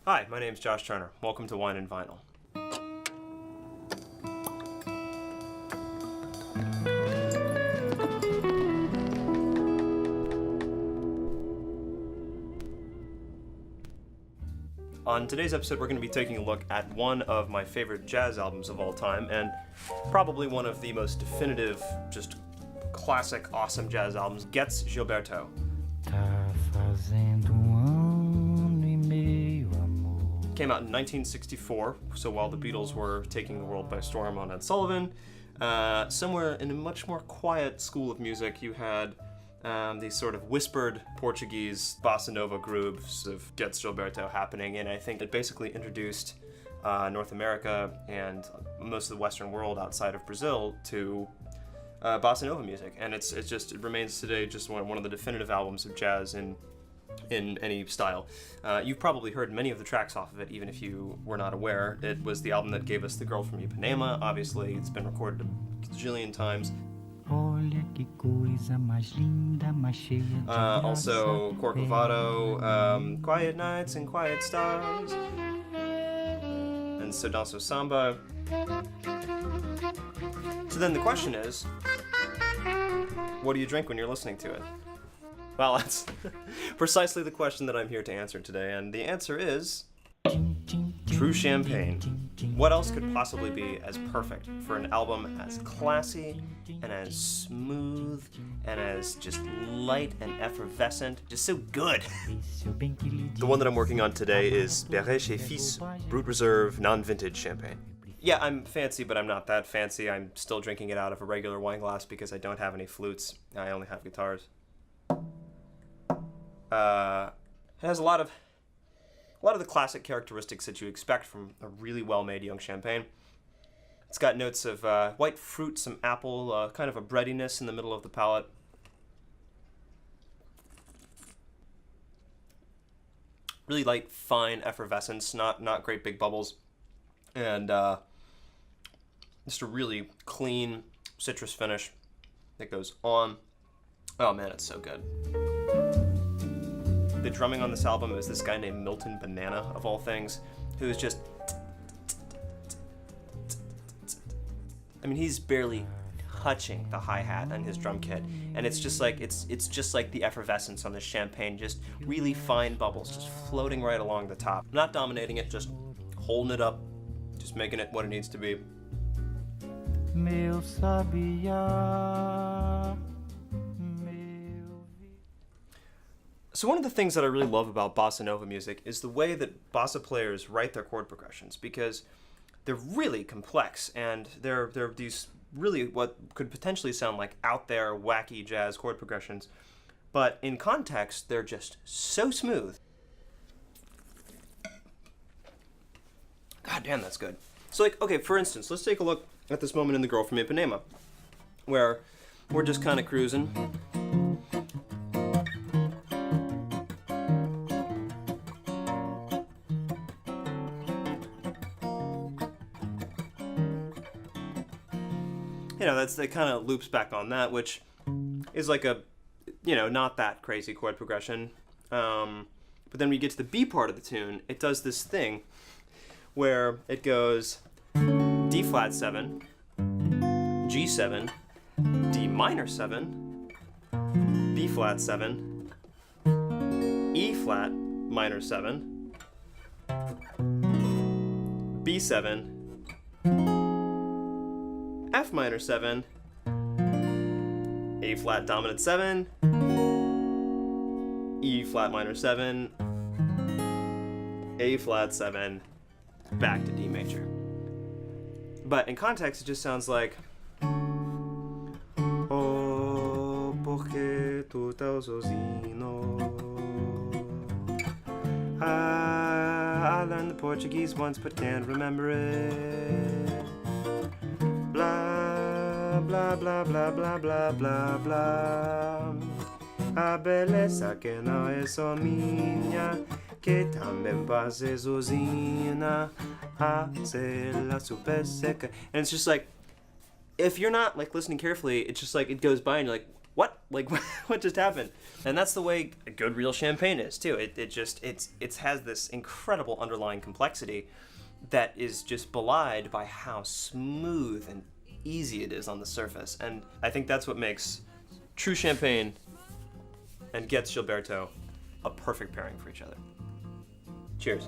Hi, my name's Josh Turner. Welcome to Wine and Vinyl. On today's episode, we're going to be taking a look at one of my favorite jazz albums of all time, and probably one of the most definitive, just classic, awesome jazz albums, Getz, Gilberto. Came out in 1964, so while the Beatles were taking the world by storm on Ed Sullivan, somewhere in a much more quiet school of music, you had these sort of whispered Portuguese bossa nova grooves of Getz Gilberto happening, and I think it basically introduced North America and most of the Western world outside of Brazil to bossa nova music, and it remains today just one of the definitive albums of jazz in any style. You've probably heard many of the tracks off of it, even if you were not aware. It was the album that gave us The Girl from Ipanema. Obviously, it's been recorded a gajillion times. Also Corcovado, Quiet Nights and Quiet Stars, and So Danço Samba. So then the question is, what do you drink when you're listening to it? Well, that's precisely the question that I'm here to answer today, and the answer is true champagne. What else could possibly be as perfect for an album as classy and as smooth and as just light and effervescent, just so good? The one that I'm working on today is Perret et Fils Brut Reserve Non-Vintage Champagne. Yeah, I'm fancy, but I'm not that fancy. I'm still drinking it out of a regular wine glass because I don't have any flutes. I only have guitars. It has a lot of the classic characteristics that you expect from a really well-made young champagne. It's got notes of white fruit, some apple, kind of a breadiness in the middle of the palate. Really light, fine effervescence, not great big bubbles, and just a really clean citrus finish that goes on. Oh man, it's so good. The drumming on this album is this guy named Milton Banana, of all things, who is just... I mean, he's barely touching the hi-hat on his drum kit, and it's just like the effervescence on this champagne, just really fine bubbles, just floating right along the top. Not dominating it, just holding it up, just making it what it needs to be. Meu sabia. So one of the things that I really love about bossa nova music is the way that bossa players write their chord progressions, because they're really complex, and they're these really what could potentially sound like out there wacky jazz chord progressions, but in context they're just so smooth. God damn, that's good. So like, okay, for instance, let's take a look at this moment in The Girl from Ipanema, where we're just kind of cruising. You know, that kind of loops back on that, which is like a, not that crazy chord progression. But then when you get to the B part of the tune, it does this thing where it goes D flat 7, G7, D minor 7, B flat 7, E flat minor 7, B7, F minor 7, A flat dominant 7, E flat minor 7, A flat 7, back to D major. But in context, it just sounds like, oh, porque tu tão sozinho. I learned the Portuguese once but can't remember it. Blah, blah, blah, blah, blah, blah, blah, blah. A beleza que não é só minha, que também passa sozinha, a cela super seca. And it's just like, if you're not like listening carefully, it's just like it goes by and you're like, what? Like, what just happened? And that's the way a good real champagne is too. It has this incredible underlying complexity that is just belied by how smooth and easy it is on the surface. And I think that's what makes true champagne and Getz Gilberto a perfect pairing for each other. Cheers.